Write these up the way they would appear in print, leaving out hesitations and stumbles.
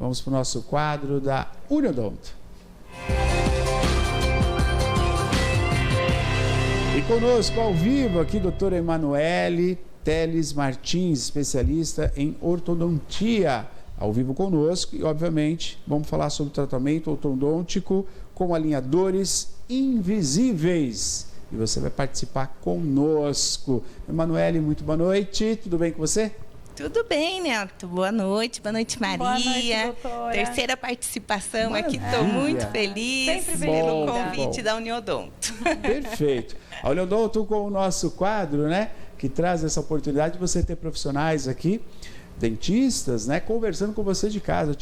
vamos para o nosso quadro da Uniodonto. E conosco ao vivo aqui, doutora Emanuele Teles Martins, especialista em ortodontia, ao vivo conosco. E, obviamente, vamos falar sobre o tratamento ortodôntico com alinhadores invisíveis. E você vai participar conosco. Emanuele, muito boa noite. Tudo bem com você? Tudo bem, Neto. Boa noite, Maria. Boa noite, doutora. Terceira participação aqui. Maravilha. Estou muito feliz pelo convite da Uniodonto. Perfeito. A Uniodonto com o nosso quadro, né? Que traz essa oportunidade de você ter profissionais aqui, dentistas, né? Conversando com você de casa,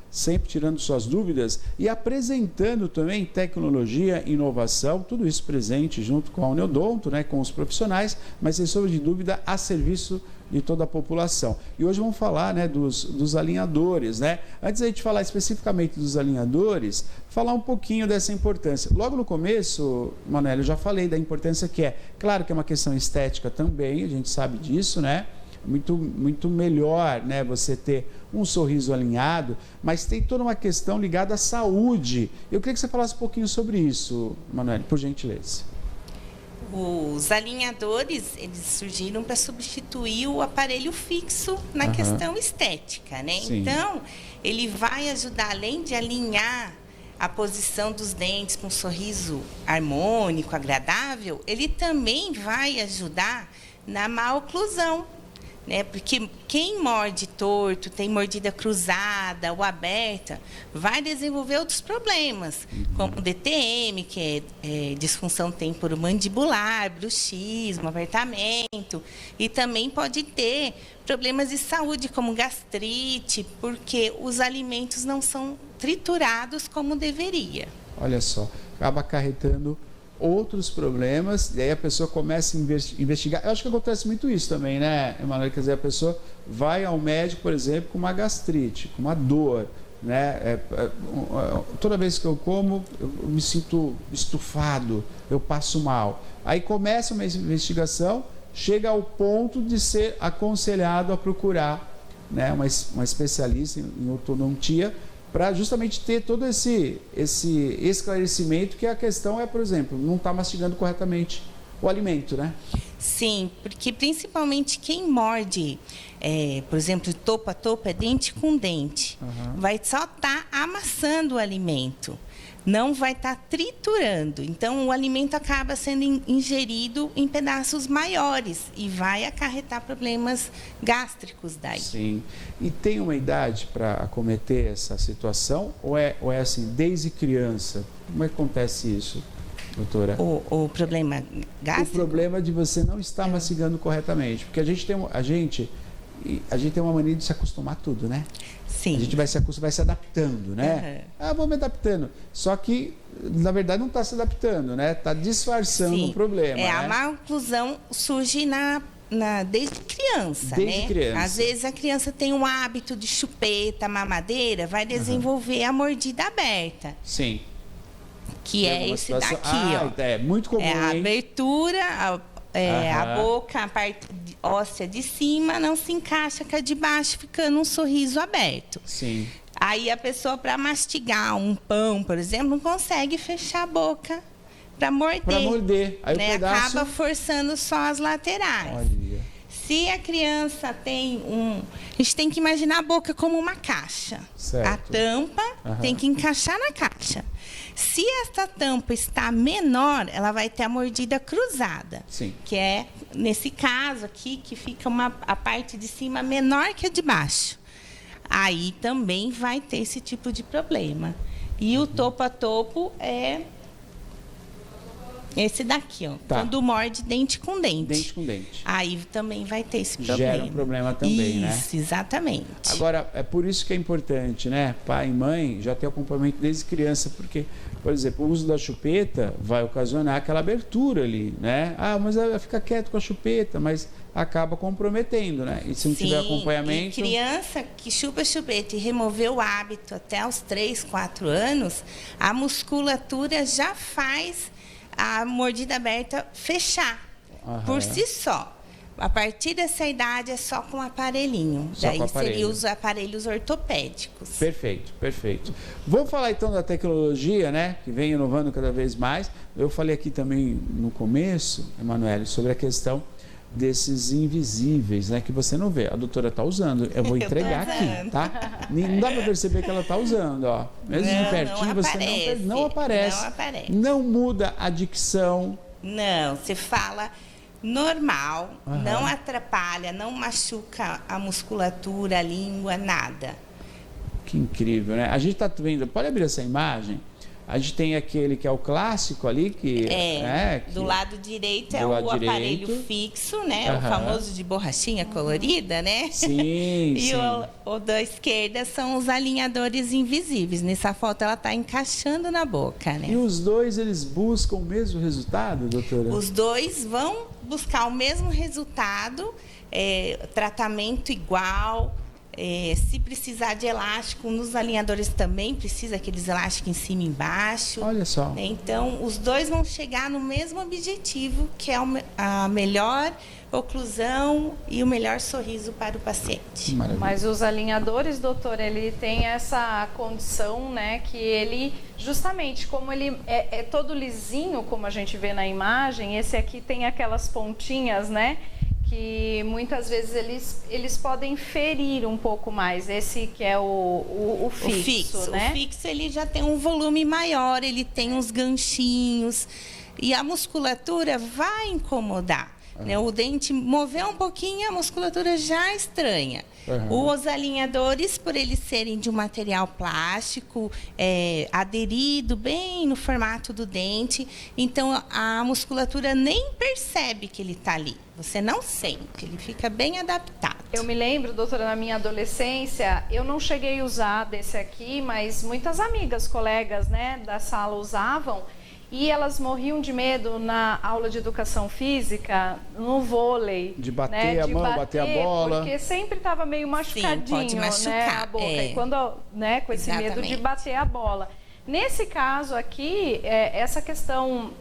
sempre tirando suas dúvidas e apresentando também tecnologia, inovação, tudo isso presente junto com a Uniodonto, né? Com os profissionais, mas sem sombra de dúvida a serviço de toda a população. E hoje vamos falar, né, dos alinhadores, né? Antes da gente falar especificamente dos alinhadores, falar um pouquinho dessa importância. Logo no começo, Manuel, eu já falei da importância que é. Claro que é uma questão estética também, a gente sabe disso, né? Muito melhor, né, você ter um sorriso alinhado, mas tem toda uma questão ligada à saúde. Eu queria que você falasse um pouquinho sobre isso, Manuel, por gentileza. Os alinhadores, eles surgiram para substituir o aparelho fixo na questão estética, né? Sim. Então, ele vai ajudar, além de alinhar a posição dos dentes com um sorriso harmônico, agradável, ele também vai ajudar na maloclusão, né? Porque quem morde torto, tem mordida cruzada ou aberta, vai desenvolver outros problemas, como DTM, que é disfunção temporomandibular, bruxismo, apertamento, e também pode ter problemas de saúde, como gastrite, porque os alimentos não são triturados como deveria. Olha só, acaba acarretando outros problemas, e aí a pessoa começa a investigar. Eu acho que acontece muito isso também, né, Emanuel? Quer dizer, a pessoa vai ao médico, por exemplo, com uma gastrite, com uma dor, né? Toda vez que eu como, eu me sinto estufado, eu passo mal. Aí começa uma investigação, chega ao ponto de ser aconselhado a procurar, né, uma especialista em ortodontia, para justamente ter todo esse esclarecimento, que a questão é, por exemplo, não está mastigando corretamente o alimento, né? Sim, porque principalmente quem morde, por exemplo, topo a topo, é dente com dente, vai só estar amassando o alimento, não vai estar triturando. Então, o alimento acaba sendo ingerido em pedaços maiores e vai acarretar problemas gástricos daí. Sim. E tem uma idade para acometer essa situação? Ou é assim, desde criança? Como é que acontece isso, doutora? O problema gástrico? O problema de você não estar mastigando corretamente. Porque a gente tem uma mania de se acostumar a tudo, né? Sim. A gente vai se adaptando, né? Vou me adaptando. Só que, na verdade, não está se adaptando, né? Está disfarçando o problema. A maloclusão surge desde criança, desde criança. Às vezes a criança tem um hábito de chupeta, mamadeira, vai desenvolver a mordida aberta. Sim. Que é esse situação... daqui, ó. É muito comum, a abertura, a boca, a parte óssea de cima não se encaixa com a de baixo, ficando um sorriso aberto. Sim. Aí a pessoa, para mastigar um pão, por exemplo, não consegue fechar a boca para morder. Aí né? o pedaço... Acaba forçando só as laterais. Olha. Se a criança tem a gente tem que imaginar a boca como uma caixa. Certo. A tampa tem que encaixar na caixa. Se essa tampa está menor, ela vai ter a mordida cruzada. Sim. Que é, nesse caso aqui, que fica a parte de cima menor que a de baixo. Aí também vai ter esse tipo de problema. E o topo a topo é esse daqui, ó. Tá. Quando morde dente com dente. Dente com dente. Aí também vai ter esse problema. Gera um problema também, né? Isso, exatamente. Agora, é por isso que é importante, né? Pai e mãe já ter acompanhamento desde criança, porque, por exemplo, o uso da chupeta vai ocasionar aquela abertura ali, né? Mas ela fica quieto com a chupeta, mas acaba comprometendo, né? E se não tiver acompanhamento... E criança que chupa chupeta e removeu o hábito até os 3, 4 anos, a musculatura já faz a mordida aberta fechar por si só. A partir dessa idade é só com aparelhinho. Só Daí com aparelho. seria os aparelhos ortopédicos. Perfeito, perfeito. Vamos falar então da tecnologia, né? Que vem inovando cada vez mais. Eu falei aqui também no começo, Emanuele, sobre a questão desses invisíveis, né? Que você não vê. A doutora está usando. Eu vou entregar aqui, tá? Não dá para perceber que ela está usando, ó. Mesmo de pertinho, você não aparece. Não aparece. Não muda a dicção. Não, você fala normal, não atrapalha, não machuca a musculatura, a língua, nada. Que incrível, né? A gente está vendo, pode abrir essa imagem? A gente tem aquele que é o clássico ali, que do lado direito é o aparelho fixo, né? O famoso de borrachinha colorida, né? Sim, e o da esquerda são os alinhadores invisíveis. Nessa foto ela está encaixando na boca, né? E os dois, eles buscam o mesmo resultado, doutora? Os dois vão buscar o mesmo resultado, tratamento igual. Se precisar de elástico, nos alinhadores também precisa aqueles elásticos em cima e embaixo. Olha só. Então, os dois vão chegar no mesmo objetivo, que é a melhor oclusão e o melhor sorriso para o paciente. Maravilha. Mas os alinhadores, doutor, ele tem essa condição, né, que ele, justamente como ele é todo lisinho, como a gente vê na imagem, esse aqui tem aquelas pontinhas, né, que muitas vezes eles podem ferir um pouco mais. Esse que é o fixo, né? O fixo, ele já tem um volume maior, ele tem uns ganchinhos e a musculatura vai incomodar. Né? O dente mover um pouquinho, a musculatura já estranha. Os alinhadores, por eles serem de um material plástico, aderido bem no formato do dente, então a musculatura nem percebe que ele está ali. Você não sente, ele fica bem adaptado. Eu me lembro, doutora, na minha adolescência, eu não cheguei a usar desse aqui, mas muitas amigas, colegas, né, da sala usavam. E elas morriam de medo na aula de educação física, no vôlei. De bater a mão, bater a bola. Porque sempre estava meio machucadinho, pode machucar, né, a boca. E quando, né, com esse medo de bater a bola. Nesse caso aqui, essa questão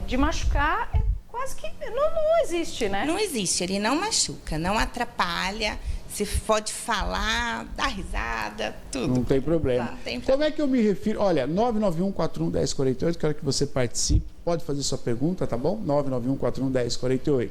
de machucar quase que não existe, né? Não existe, ele não machuca, não atrapalha. Você pode falar, dar risada, tudo. Não tem problema. Não tem problema. Como é que eu me refiro? Olha, 991411048, quero que você participe. Pode fazer sua pergunta, tá bom? 991411048.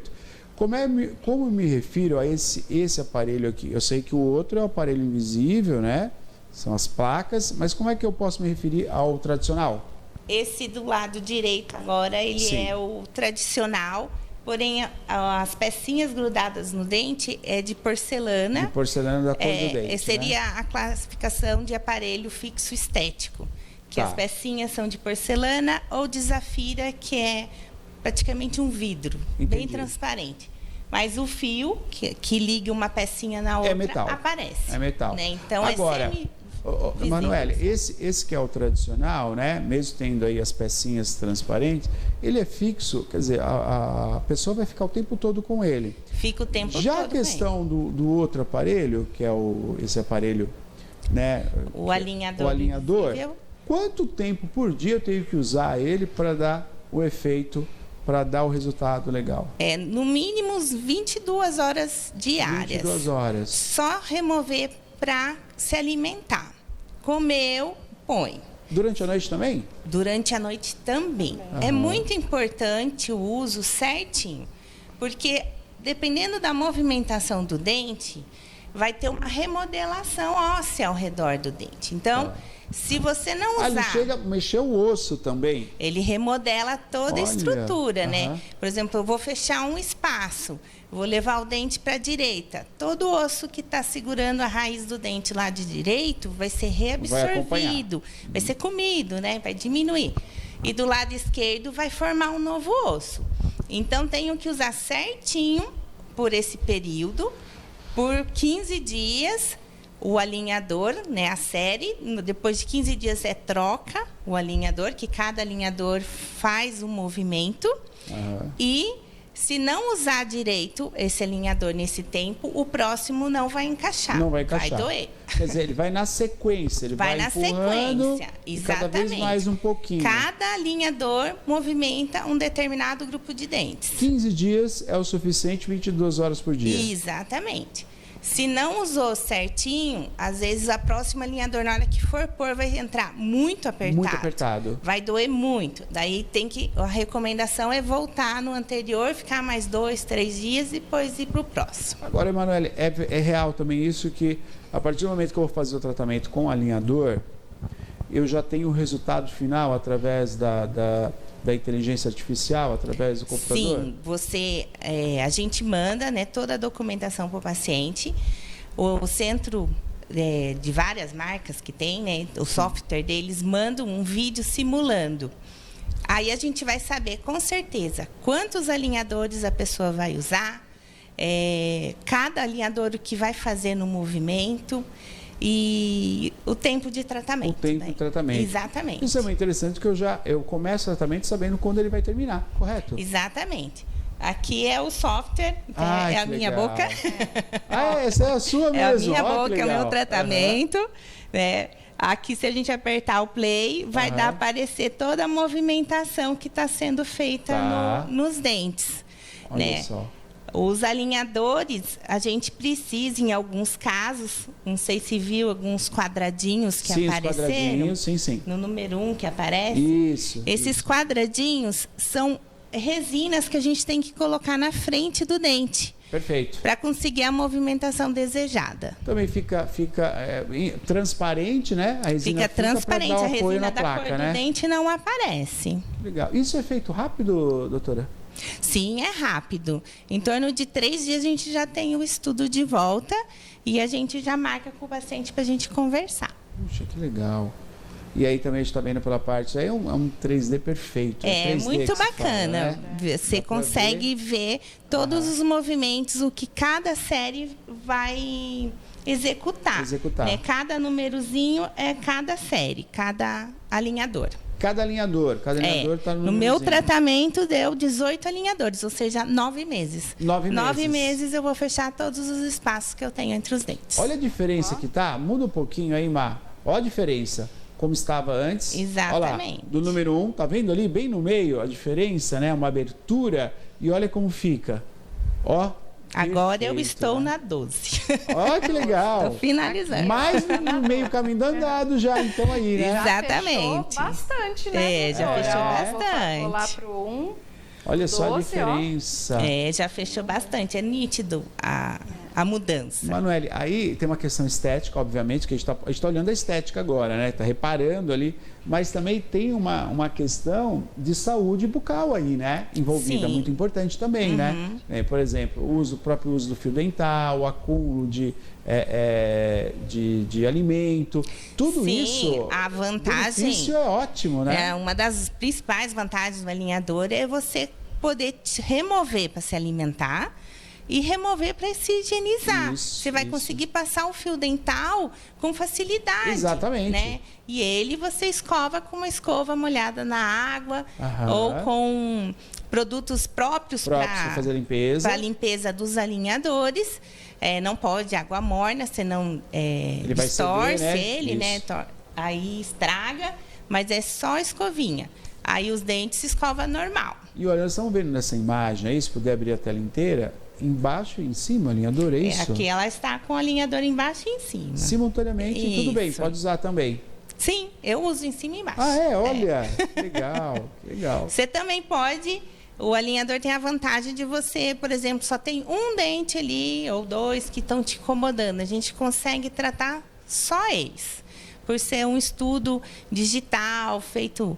Como eu me refiro a esse aparelho aqui? Eu sei que o outro é o aparelho invisível, né? São as placas, mas como é que eu posso me referir ao tradicional? Esse do lado direito agora, ele é o tradicional. Porém, as pecinhas grudadas no dente é de porcelana. De porcelana da cor do dente. Seria a classificação de aparelho fixo estético. Que as pecinhas são de porcelana ou de zafira, que é praticamente um vidro, bem transparente. Mas o fio, que liga uma pecinha na outra, aparece. É metal. Né? Então, agora, Emanuele, esse que é o tradicional, né? Mesmo tendo aí as pecinhas transparentes, ele é fixo, quer dizer, a pessoa vai ficar o tempo todo com ele. Fica o tempo todo. Já a questão do outro aparelho, que é esse aparelho, né? O alinhador. O alinhador. Quanto tempo por dia eu tenho que usar ele para dar o efeito, para dar o resultado legal? No mínimo 22 horas diárias. 22 horas. Só remover para se alimentar. Comeu, põe. Durante a noite também? Durante a noite também. É muito importante o uso certinho, porque dependendo da movimentação do dente, vai ter uma remodelação óssea ao redor do dente. Então, se você não usar... ele chega a mexer o osso também? Ele remodela toda a estrutura, né? Por exemplo, eu vou fechar um espaço, vou levar o dente para a direita. Todo o osso que está segurando a raiz do dente lá de direito vai ser reabsorvido, vai ser comido, né? Vai diminuir. E do lado esquerdo vai formar um novo osso. Então, tenho que usar certinho por esse período, por 15 dias, o alinhador, né, a série. Depois de 15 dias troca o alinhador, que cada alinhador faz um movimento. E Se não usar direito esse alinhador nesse tempo, o próximo não vai encaixar. Não vai encaixar. Vai doer. Quer dizer, ele vai na sequência, ele vai na empurrando sequência, e cada vez exatamente. mais um pouquinho. Cada alinhador movimenta um determinado grupo de dentes. 15 dias é o suficiente, 22 horas por dia. Exatamente. Se não usou certinho, às vezes a próxima alinhador, na hora que for pôr, vai entrar muito apertado. Muito apertado. Vai doer muito. Daí a recomendação é voltar no anterior, ficar mais 2, 3 dias e depois ir para o próximo. Agora, Emanuele, é real também isso que a partir do momento que eu vou fazer o tratamento com alinhador, eu já tenho o resultado final através da inteligência artificial, através do computador? Sim, a gente manda, né, toda a documentação para o paciente. O centro de várias marcas que tem, né, o software deles, manda um vídeo simulando. Aí a gente vai saber com certeza quantos alinhadores a pessoa vai usar, cada alinhador o que vai fazer no movimento e o tempo de tratamento. O tempo de tratamento. Exatamente. Isso é muito interessante, que eu começo o tratamento sabendo quando ele vai terminar, correto? Exatamente. Aqui é o software, Ai, é a minha legal. boca. Essa é a sua mesmo? É a minha Ó, boca, é o meu tratamento. Né? Aqui, se a gente apertar o play, vai dar aparecer toda a movimentação que está sendo feita nos dentes. Olha né? só. Os alinhadores, a gente precisa, em alguns casos, não sei se viu alguns quadradinhos que apareceram. Os quadradinhos, sim. No número 1 que aparece. Isso. Esses quadradinhos são resinas que a gente tem que colocar na frente do dente. Perfeito. Para conseguir a movimentação desejada. Também fica transparente, né? A resina Fica transparente, pra dar a resina na da placa, cor né? do dente não aparece. Legal. Isso é feito rápido, doutora? Sim, é rápido. Em torno de 3 dias a gente já tem o estudo de volta e a gente já marca com o paciente para a gente conversar. Puxa, que legal. E aí também a gente está vendo pela parte, aí é um 3D perfeito. É 3D muito fala, bacana. né? Você consegue ver todos os movimentos, o que cada série vai executar. Né? Cada númerozinho é cada série, cada alinhador. Cada alinhador está no meu tratamento deu 18 alinhadores, ou seja, 9 meses. 9 meses eu vou fechar todos os espaços que eu tenho entre os dentes. Olha a diferença que tá. Muda um pouquinho aí, Má. Olha a diferença. Como estava antes. Exatamente. Olha lá, do número 1, tá vendo ali, bem no meio, a diferença, né? Uma abertura. E olha como fica. Ó. Agora perfeito, eu estou né? na 12. Ó, que legal. Estou finalizando. Mais no meio caminho andado já, então aí, né? Exatamente. Já fechou bastante, né? Já fechou bastante. Vou lá pro 1. Olha só 12, a diferença. Já fechou bastante. É nítido a mudança. Manoeli, aí tem uma questão estética, obviamente, que a gente está olhando a estética agora, né? Está reparando ali, mas também tem uma questão de saúde bucal aí, né? Envolvida, Sim. muito importante também, né? Por exemplo, o próprio uso do fio dental, o acúmulo de alimento, tudo Sim, isso. a vantagem. Isso é ótimo, né? Uma das principais vantagens do alinhador é você poder remover para se alimentar e remover para se higienizar. Você vai conseguir passar o fio dental com facilidade. Exatamente. Né? E ele você escova com uma escova molhada na água ou com produtos próprios para fazer a limpeza. Para a limpeza dos alinhadores. Não pode água morna, senão ele distorce vai ceder, né? ele, né? Aí estraga, mas é só escovinha. Aí os dentes se escova normal. E olha, nós estamos vendo nessa imagem aí, se puder abrir a tela inteira, embaixo e em cima, alinhador, é isso? Aqui ela está com o alinhador embaixo e em cima. Simultaneamente, isso. Tudo bem, pode usar também. Sim, eu uso em cima e embaixo. Olha, legal, legal. Você também pode, o alinhador tem a vantagem de você, por exemplo, só tem um dente ali, ou 2, que estão te incomodando. A gente consegue tratar só eles. Por ser um estudo digital, feito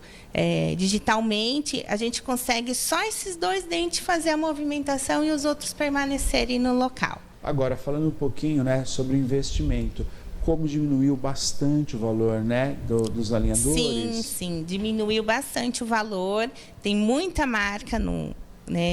digitalmente, a gente consegue só esses 2 dentes fazer a movimentação e os outros permanecerem no local. Agora, falando um pouquinho, né, sobre o investimento, como diminuiu bastante o valor, né, dos alinhadores? Sim, diminuiu bastante o valor. Tem muita marca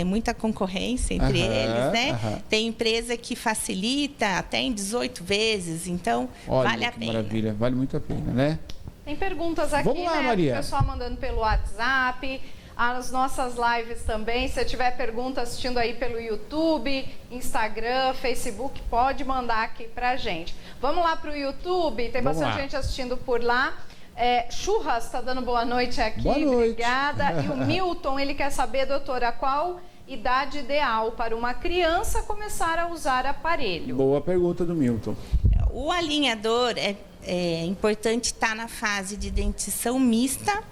muita concorrência entre eles, né? Tem empresa que facilita até em 18 vezes, então vale a pena. Maravilha, vale muito a pena, né? Tem perguntas aqui, Vamos lá, né? Maria. O pessoal mandando pelo WhatsApp. as nossas lives também. Se tiver pergunta assistindo aí pelo YouTube, Instagram, Facebook, pode mandar aqui pra gente. Vamos lá pro YouTube, tem bastante gente assistindo por lá. Churras está dando boa noite aqui, boa noite. Obrigada. E o Milton, ele quer saber, doutora, qual idade ideal para uma criança começar a usar aparelho? Boa pergunta do Milton. O alinhador é importante estar na fase de dentição mista,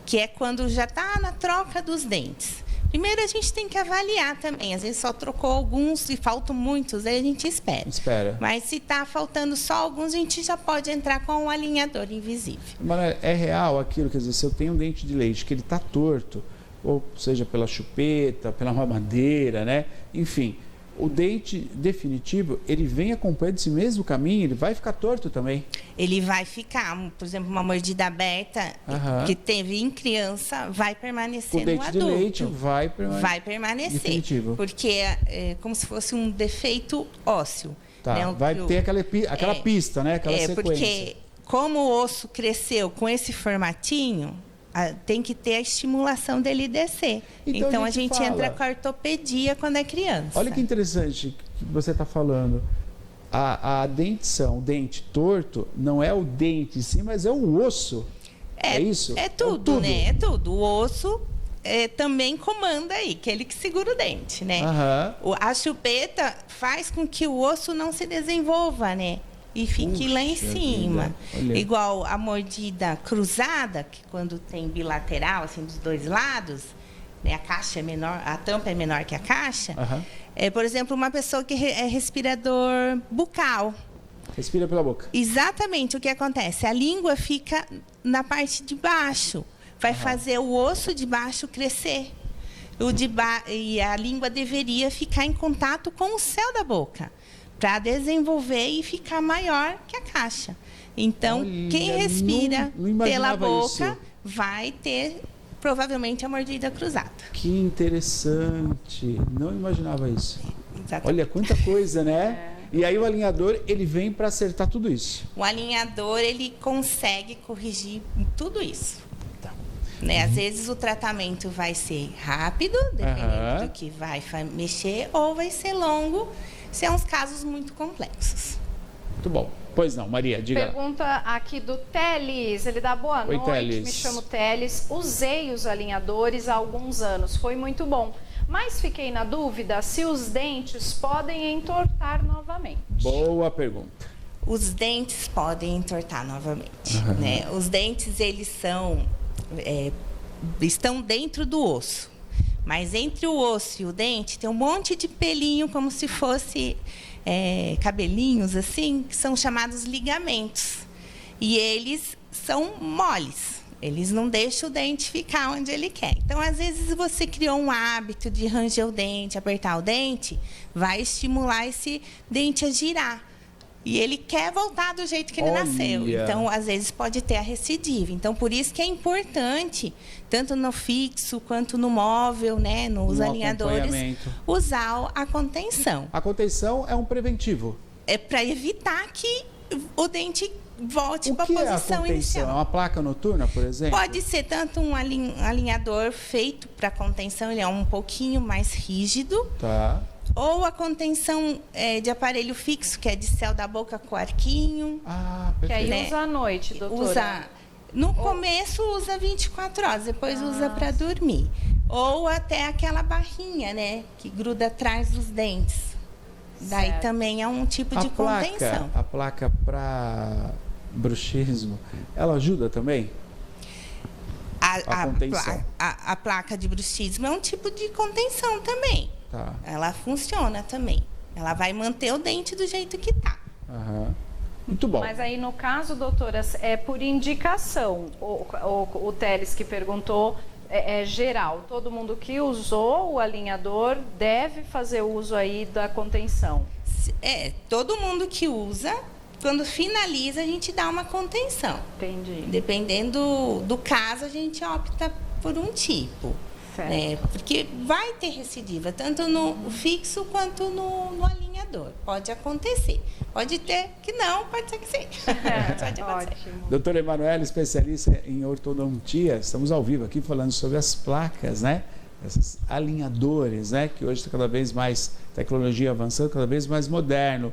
que é quando já está na troca dos dentes. Primeiro a gente tem que avaliar também, às vezes só trocou alguns e faltam muitos, aí a gente espera. Mas se está faltando só alguns, a gente já pode entrar com um alinhador invisível. Mas é real aquilo, quer dizer, se eu tenho um dente de leite que ele está torto, ou seja pela chupeta, pela mamadeira, né? Enfim, o dente definitivo, ele vem acompanhando esse mesmo caminho, ele vai ficar torto também. Ele vai ficar, por exemplo, uma mordida aberta que teve em criança, vai permanecer no adulto. O dente de leite vai permanecer. Definitivo. Porque é como se fosse um defeito ósseo. Tá, né? vai ter aquela pista, né? Aquela sequência. Porque como o osso cresceu com esse formatinho, tem que ter a estimulação dele descer. Então a gente entra com a ortopedia quando é criança. Olha que interessante que você está falando. A dentição, o dente torto, não é o dente em si, mas é o osso. É isso? É tudo, né? É tudo. O osso também comanda aí, que é ele que segura o dente, né? A chupeta faz com que o osso não se desenvolva, né? E fique lá em cima. Igual a mordida cruzada, que quando tem bilateral, assim, dos dois lados, né, a caixa é menor, a tampa é menor que a caixa. Por exemplo, uma pessoa que é respirador bucal. Respira pela boca. Exatamente o que acontece. A língua fica na parte de baixo. Vai fazer o osso de baixo crescer. E a língua deveria ficar em contato com o céu da boca, para desenvolver e ficar maior que a caixa. Então, quem respira pela boca vai ter, provavelmente, a mordida cruzada. Que interessante. Não imaginava isso. Exatamente. Olha, quanta coisa, né? E aí o alinhador, ele vem para acertar tudo isso. O alinhador, ele consegue corrigir tudo isso. Né? Às vezes o tratamento vai ser rápido, dependendo do que vai mexer, ou vai ser longo, são uns casos muito complexos. Muito bom. Pois não, Maria, diga. Pergunta aqui do Teles, ele dá boa noite, Teles. Me chamo Teles, usei os alinhadores há alguns anos, foi muito bom, mas fiquei na dúvida se os dentes podem entortar novamente. Boa pergunta. Os dentes podem entortar novamente, né? Os dentes, eles estão dentro do osso. Mas entre o osso e o dente tem um monte de pelinho, como se fosse cabelinhos, assim, que são chamados ligamentos. E eles são moles. Eles não deixam o dente ficar onde ele quer. Então, às vezes, você criou um hábito de ranger o dente, apertar o dente, vai estimular esse dente a girar. E ele quer voltar do jeito que ele nasceu. Então, às vezes, pode ter a recidiva. Então, por isso que é importante, tanto no fixo quanto no móvel, né, nos alinhadores, usar a contenção. A contenção é um preventivo. É para evitar que o dente volte para a posição inicial. inicial. É uma placa noturna, por exemplo? Pode ser tanto um alinhador feito para contenção, ele é um pouquinho mais rígido. Tá. Ou a contenção de aparelho fixo, que é de céu da boca com arquinho. Que aí usa à noite, doutora? No começo usa 24 horas, depois usa para dormir. Ou até aquela barrinha, né? Que gruda atrás dos dentes. Daí também é um tipo de contenção. A placa para bruxismo, ela ajuda também? A placa de bruxismo é um tipo de contenção também. Tá. Ela funciona também. Ela vai manter o dente do jeito que tá. Muito bom. Mas aí, no caso, doutora, é por indicação. O Teles que perguntou é geral. Todo mundo que usou o alinhador deve fazer uso aí da contenção. Todo mundo que usa, quando finaliza, a gente dá uma contenção. Entendi. Dependendo do caso, a gente opta por um tipo. Porque vai ter recidiva, tanto no fixo quanto no alinhador. alinhador. Pode acontecer. Pode ter que não, pode ser que sim. Pode acontecer. Ótimo. Doutora Emanuele, especialista em ortodontia, estamos ao vivo aqui falando sobre as placas, né? Esses alinhadores, né? Que hoje está cada vez mais tecnologia avançando, cada vez mais moderno.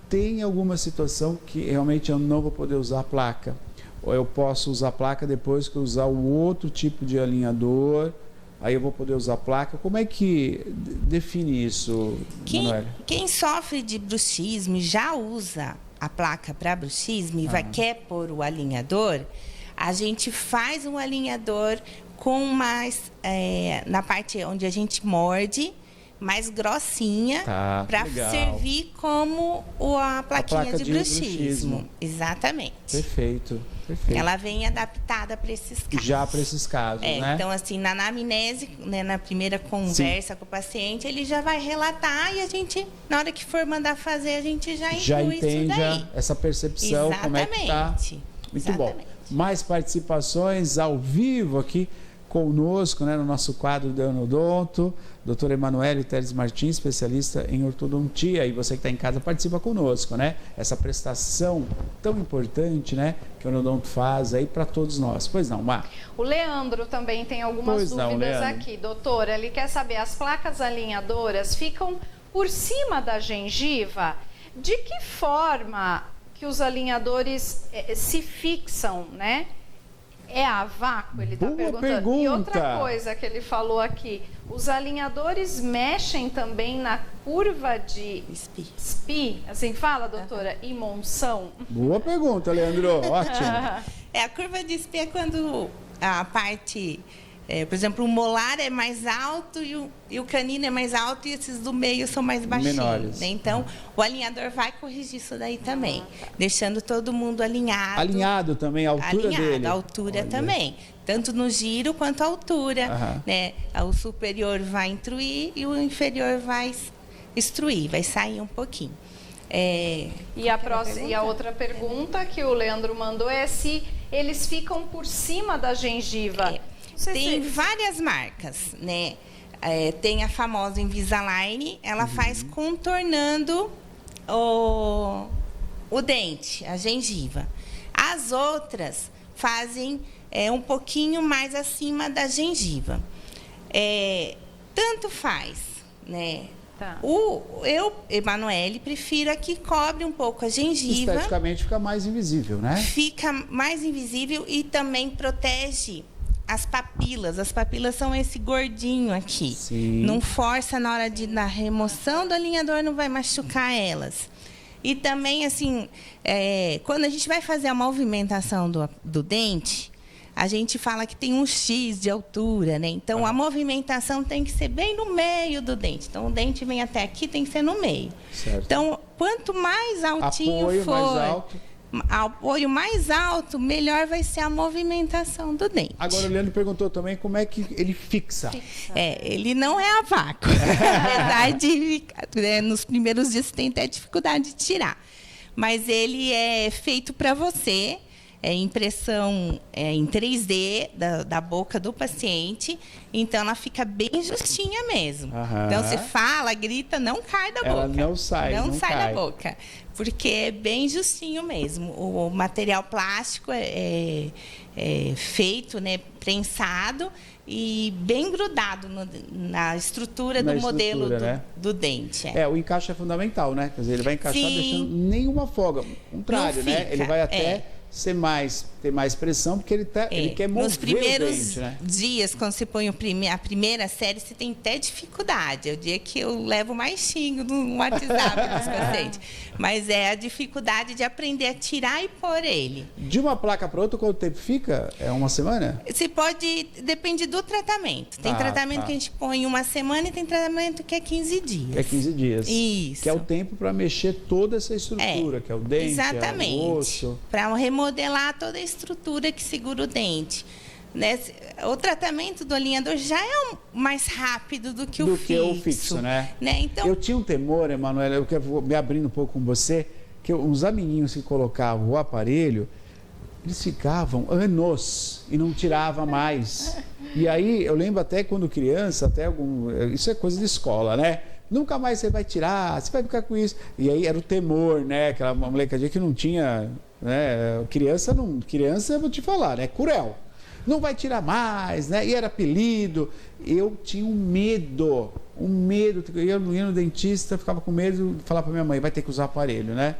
Tem alguma situação que realmente eu não vou poder usar a placa? Ou eu posso usar a placa depois que eu usar o outro tipo de alinhador? Aí eu vou poder usar a placa. Como é que define isso, Emanuele? Quem sofre de bruxismo e já usa a placa para bruxismo e quer pôr o alinhador, a gente faz um alinhador com mais na parte onde a gente morde, mais grossinha, para servir como a plaquinha de bruxismo. Exatamente. Perfeito. Ela vem adaptada para esses casos. Já para esses casos, né? Então, assim, na anamnese, né, na primeira conversa com o paciente, ele já vai relatar e a gente, na hora que for mandar fazer, a gente já inclui entende isso daí. Essa percepção, como é que tá. Muito bom. Mais participações ao vivo aqui conosco, né, no nosso quadro do Enodonto. Doutora Emanuele Teles Martins, especialista em ortodontia. E você que está em casa, participa conosco, né? Essa prestação tão importante, né? Que o Enodonto faz aí para todos nós. Pois não, Mar? O Leandro também tem algumas dúvidas aqui. Doutora, ele quer saber, as placas alinhadoras ficam por cima da gengiva? De que forma que os alinhadores se fixam, né? É a vácuo, ele está perguntando. E outra coisa que ele falou aqui, os alinhadores mexem também na curva de SPI, assim fala, doutora, e monção? Boa pergunta, Leandro, ótimo. A curva de SPI é quando a parte, por exemplo, o molar é mais alto e o canino é mais alto e esses do meio são mais baixinhos. Menores. Né? Então, o alinhador vai corrigir isso daí também, deixando todo mundo alinhado. Alinhado também, a altura dele. A altura também, tanto no giro quanto a altura. Né? O superior vai intruir e o inferior vai extruir, vai sair um pouquinho. E a outra pergunta que o Leandro mandou é se eles ficam por cima da gengiva. Tem várias marcas, né? Tem a famosa Invisalign, ela faz contornando o dente, a gengiva. As outras fazem um pouquinho mais acima da gengiva. Tanto faz, né? Tá. Eu, Emanuele, prefiro a que cobre um pouco a gengiva. Esteticamente fica mais invisível, né? Fica mais invisível e também protege as papilas. As papilas são esse gordinho aqui. Sim. Não força na hora na remoção do alinhador, não vai machucar elas. E também, assim, quando a gente vai fazer a movimentação do dente, a gente fala que tem um X de altura, né? Então, a movimentação tem que ser bem no meio do dente. Então, o dente vem até aqui, tem que ser no meio. Certo. Então, quanto mais altinho apoio for... mais alto. Apoio mais alto, melhor vai ser a movimentação do dente. Agora, o Leandro perguntou também como é que ele fixa. Ele não é a vácuo. Apesar de, nos primeiros dias, você tem até dificuldade de tirar. Mas ele é feito para você. Impressão em 3D da boca do paciente, então ela fica bem justinha mesmo. Então você fala, grita, não cai da boca. Ela não sai da boca, porque é bem justinho mesmo. O material plástico é feito, né, prensado e bem grudado na estrutura do modelo do dente. O encaixe é fundamental, né? Quer dizer, ele vai encaixar deixando nenhuma folga. Contrário, né? Ele vai até ter mais pressão, porque ele quer mover nos primeiros o dente, né? dias, quando você põe a primeira série, você tem até dificuldade. É o dia que eu levo mais xingo no WhatsApp dos pacientes. Mas é a dificuldade de aprender a tirar e pôr ele. De uma placa para outra, quanto tempo fica? É uma semana? Você pode... Depende do tratamento. Tem tratamento que a gente põe em uma semana e tem tratamento que é 15 dias. Que é 15 dias. Isso. Que é o tempo para mexer toda essa estrutura, que é o dente, exatamente. É o osso. Para remodelar toda a estrutura que segura o dente. Né? O tratamento do alinhador já é mais rápido do que o fixo. Né? Então, eu tinha um temor, Emanuele, eu quero me abrindo um pouco com você, que uns amiguinhos que colocavam o aparelho, eles ficavam anos e não tiravam mais. E aí, eu lembro até quando criança, isso é coisa de escola, né? Nunca mais você vai tirar, você vai ficar com isso. E aí era o temor, né? Aquela molecadinha que não tinha, né? Criança, eu vou te falar, né? Cruel. Não vai tirar mais, né? E era apelido. Eu tinha um medo. Eu ia no dentista, ficava com medo de falar para minha mãe, vai ter que usar aparelho, né?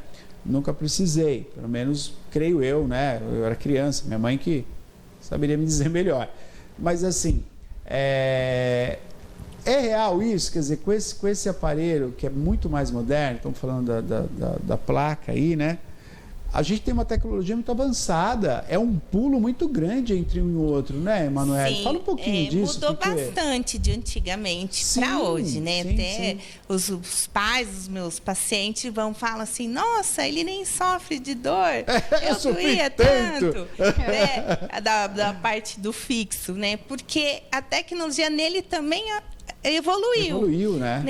Nunca precisei, pelo menos creio eu, né? Eu era criança, minha mãe que saberia me dizer melhor. Mas assim, é real isso? Quer dizer, com esse aparelho que é muito mais moderno, estamos falando da placa aí, né? A gente tem uma tecnologia muito avançada, é um pulo muito grande entre um e o outro, né, Emanuele? Sim, fala um pouquinho disso. Mudou bastante de antigamente para hoje, né? Sim, Até os pais dos meus pacientes falam assim, nossa, ele nem sofre de dor. Eu doía tanto. Né? Da parte do fixo, né? Porque a tecnologia nele também evoluiu, né?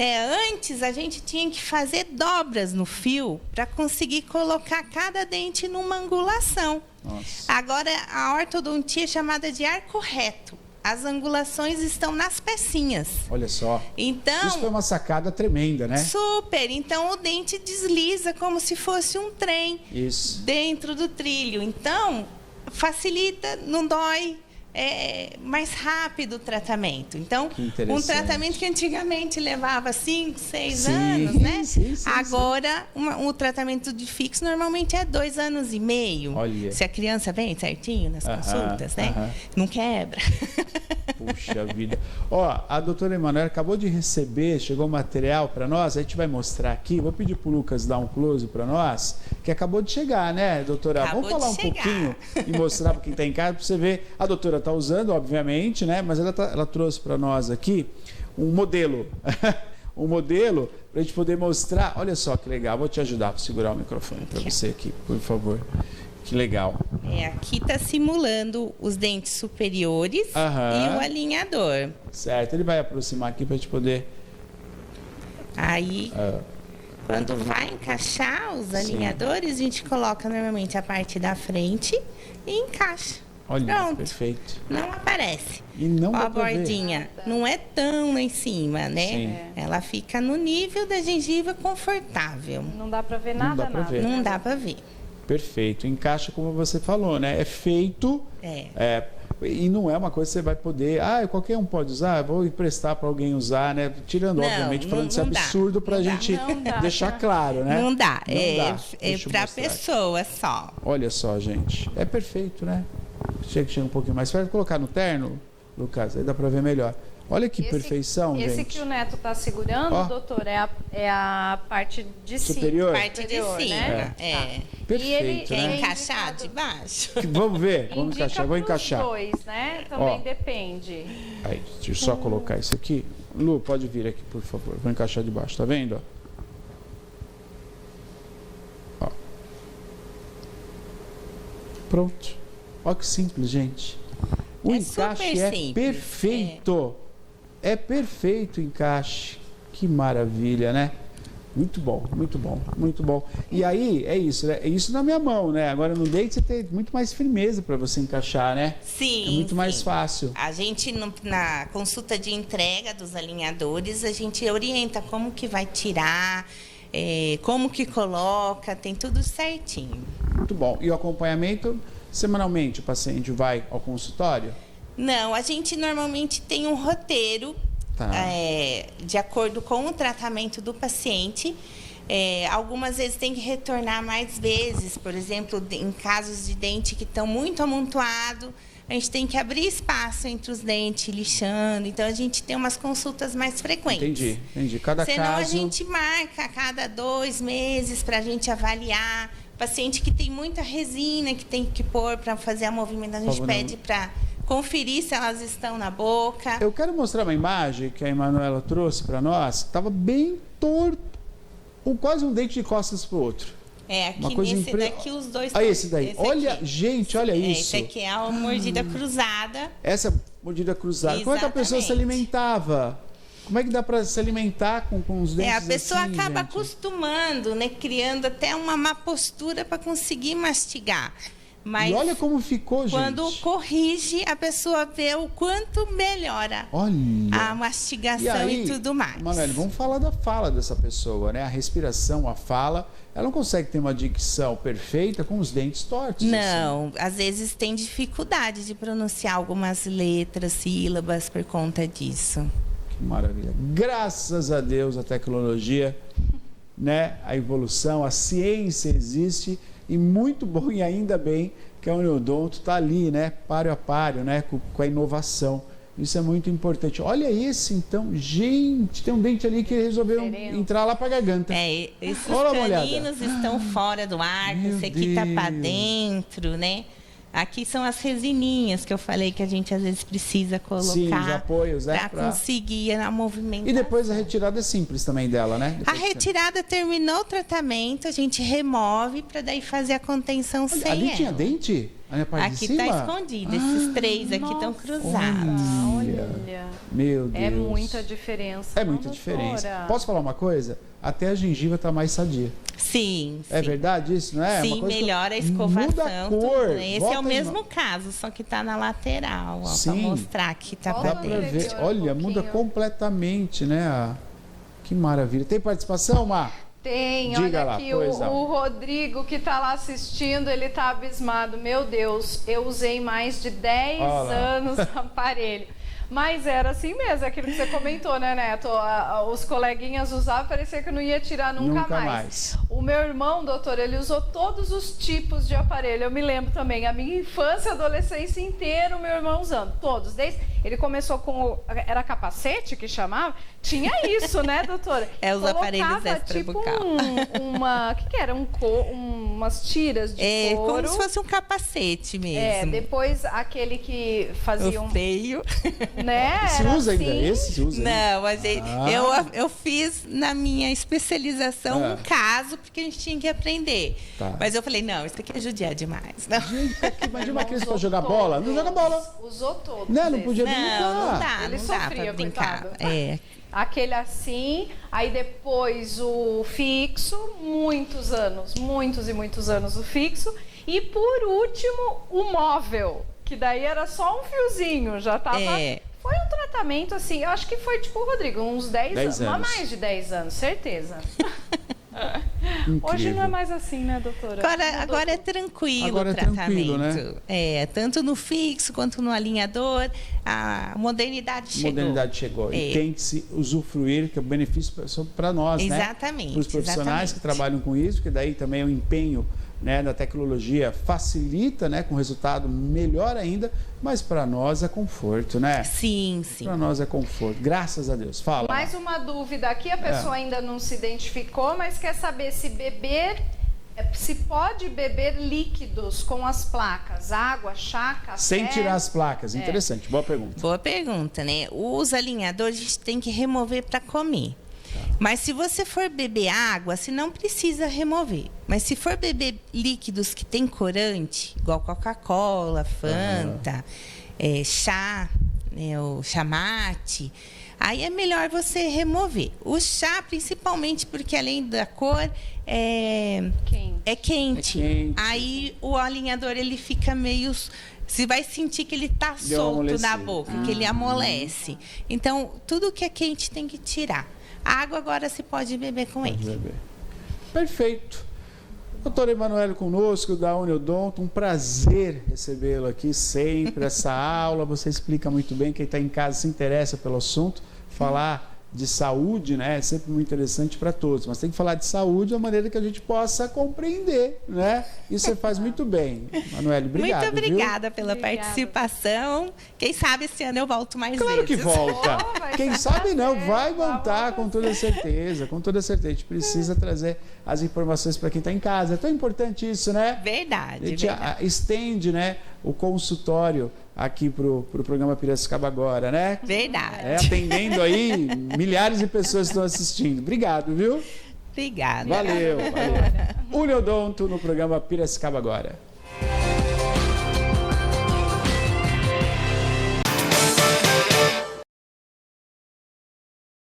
Antes a gente tinha que fazer dobras no fio para conseguir colocar cada dente numa angulação. Nossa. Agora a ortodontia é chamada de arco reto. As angulações estão nas pecinhas. Olha só. Então, isso foi uma sacada tremenda, né? Super. Então o dente desliza como se fosse um trem dentro do trilho. Então facilita, não dói. É mais rápido o tratamento. Então, um tratamento que antigamente levava 5, 6 anos, né? Sim, agora, o tratamento de fixo normalmente é 2 anos e meio. Olha. Se a criança vem certinho nas consultas, né? Não quebra. Puxa vida. Ó, a doutora Emanuele acabou de receber, chegou o material para nós, a gente vai mostrar aqui. Vou pedir para o Lucas dar um close para nós, que acabou de chegar, né, doutora? Vamos falar um pouquinho e mostrar para quem está em casa, para você ver. A doutora está usando, obviamente, né? Mas ela trouxe para nós aqui um modelo. Um modelo para a gente poder mostrar. Olha só que legal. Vou te ajudar para segurar o microfone para você aqui, por favor. Que legal. Aqui está simulando os dentes superiores e o alinhador. Certo. Ele vai aproximar aqui para a gente poder... Aí, quando vai encaixar os alinhadores, a gente coloca normalmente a parte da frente e encaixa. Olha, pronto. Perfeito. Não aparece. E não a dá pra bordinha não é tão lá em cima, né? Sim. Ela fica no nível da gengiva confortável. Não dá para ver nada, Não dá para ver. Perfeito. Encaixa como você falou, né? É feito. E não é uma coisa que você vai poder... qualquer um pode usar, vou emprestar para alguém usar, né? Tirando, obviamente, falando esse absurdo para a gente deixar claro, né? Não dá. É para a pessoa só. Olha só, gente. É perfeito, né? Chega um pouquinho mais perto. Vou colocar no terno, Lucas, aí dá para ver melhor. Olha que perfeição, gente. Esse que o Neto está segurando, doutor, é a parte de superior? cima. Parte de cima, né? Perfeito, e ele né? é encaixado de baixo. Vamos ver, vamos encaixar. Vou encaixar. Os dois, né? Também depende. Aí, deixa eu só colocar isso aqui. Lu, pode vir aqui, por favor. Vou encaixar de baixo, tá vendo? Ó. Pronto. Olha que simples, gente. O encaixe é perfeito. É perfeito o encaixe. Que maravilha, né? Muito bom, muito bom, muito bom. E aí, é isso, né? É isso na minha mão, né? Agora no dente você tem muito mais firmeza para você encaixar, né? Sim. É muito mais fácil. A gente, na consulta de entrega dos alinhadores, a gente orienta como que vai tirar, como que coloca, tem tudo certinho. Muito bom. E o acompanhamento, semanalmente o paciente vai ao consultório? Não, a gente normalmente tem um roteiro de acordo com o tratamento do paciente. Algumas vezes tem que retornar mais vezes, por exemplo, em casos de dente que estão muito amontoados, a gente tem que abrir espaço entre os dentes, lixando. Então, a gente tem umas consultas mais frequentes. Entendi. Cada Senão, caso... a gente marca a cada 2 meses para a gente avaliar. Paciente que tem muita resina, que tem que pôr para fazer a movimentação, a gente pede para conferir se elas estão na boca. Eu quero mostrar uma imagem que a Emanuela trouxe para nós. Estava bem torto, quase um dente de costas para o outro. Aqui nesse daqui os dois... esse daí. Olha, gente, olha isso. Esse aqui é a mordida cruzada. Essa mordida cruzada. Exatamente. Como é que a pessoa se alimentava? Como é que dá para se alimentar com os dentes a pessoa assim, acaba gente? acostumando, né? Criando até uma má postura para conseguir mastigar. Mas e olha como ficou, gente. quando corrige, a pessoa vê o quanto melhora Olha. a mastigação e tudo mais. Manoel, vamos falar da fala dessa pessoa, né? A respiração, a fala. Ela não consegue ter uma dicção perfeita com os dentes tortos. Não, às vezes tem dificuldade de pronunciar algumas letras, sílabas por conta disso. Que maravilha. Graças a Deus a tecnologia, né? A evolução, a ciência existe e muito bom e ainda bem que a Uniodonto está ali, né? Páreo a páreo, né? Com a inovação. Isso é muito importante. Olha esse, então. Gente, tem um dente ali que resolveu entrar lá para a garganta. Esses caninos estão fora do arco. Esse aqui está para dentro, né? Aqui são as resininhas que eu falei que a gente às vezes precisa colocar. Sim, os apoios, para conseguir a movimentação. E depois a retirada é simples também dela, né? A retirada terminou o tratamento, a gente remove para daí fazer a contenção sem ali ela. Tinha dente? Aqui está escondido. Esses três aqui estão cruzados. Olha. Meu Deus. É muita diferença. É muita diferença. Posso falar uma coisa? Até a gengiva está mais sadia. Sim. É verdade isso, não é? Sim, melhora a escovação. Muda a cor. Esse é o mesmo caso, só que está na lateral, para mostrar que está para dentro. Olha, muda completamente, né? Que maravilha. Tem participação, Mar? Tem, Diga olha lá, aqui, o Rodrigo que está lá assistindo, ele está abismado. Meu Deus, eu usei mais de 10 anos o aparelho. Mas era assim mesmo, aquilo que você comentou, né, Neto? Os coleguinhas usavam, parecia que não ia tirar nunca mais. O meu irmão, doutor, ele usou todos os tipos de aparelho. Eu me lembro também, a minha infância e adolescência inteira, o meu irmão usando, todos. Desde ele começou com, era capacete que chamava? Tinha isso, né, doutora? Os aparelhos extrabucal. Tipo o que era? Umas tiras de couro. Como se fosse um capacete mesmo. Depois aquele que fazia o freio. Né? Se usa ainda? Esse se usa ainda? Não, mas eu fiz na minha especialização um caso, porque a gente tinha que aprender. Mas eu falei, não, isso aqui é judiar demais. Não. Gente, imagina uma criança para jogar bola. Não joga bola. Usou todos. Não podia brincar. Não dá, ele não dá sofria, pra brincar. Coitado. Aquele assim, aí depois o fixo, muitos e muitos anos o fixo. E por último, o móvel, que daí era só um fiozinho, já tava... Foi um tratamento assim, eu acho que foi tipo, Rodrigo, uns 10 anos. Não mais de 10 anos, certeza. Hoje não é mais assim, né, doutora? Agora é tranquilo o tratamento. Né? Tanto no fixo quanto no alinhador, a modernidade chegou. E tem que se usufruir, que é o benefício para nós, exatamente, né? Para os profissionais que trabalham com isso, que daí também é o empenho, né, da tecnologia facilita, né, com resultado melhor ainda, mas para nós é conforto, né? Sim. Para nós é conforto, graças a Deus. Fala. Mais uma dúvida aqui, a pessoa ainda não se identificou, mas quer saber se pode beber líquidos com as placas, água, chá, café... Sem tirar as placas, interessante, boa pergunta. Boa pergunta, né? Os alinhadores a gente tem que remover para comer. Mas se você for beber água, você não precisa remover. Mas se for beber líquidos que tem corante, igual Coca-Cola, Fanta, chá, o chamate, aí é melhor você remover. O chá, principalmente porque além da cor, é quente. Aí o alinhador ele fica meio... Você vai sentir que ele está solto na boca, que ele amolece. Então, tudo que é quente tem que tirar. A água agora se pode beber com ele. Perfeito. Doutor Emanuel conosco, da Uniodonto, um prazer recebê-lo aqui sempre, essa aula, você explica muito bem, quem está em casa se interessa pelo assunto, falar de saúde, né, é sempre muito interessante para todos, mas tem que falar de saúde de uma maneira que a gente possa compreender, né, e você faz muito bem. Emanuel, obrigado. Muito obrigada pela participação, quem sabe esse ano eu volto mais vezes. Claro que volta, quem sabe não, vai voltar com toda certeza, a gente precisa trazer as informações para quem está em casa, é tão importante isso, né? Verdade. A gente estende, né, o consultório aqui pro programa Piracicaba Agora, né? Verdade. Atendendo aí milhares de pessoas que estão assistindo. Obrigado, viu? Obrigada. Valeu. Uniodonto no programa Piracicaba Agora.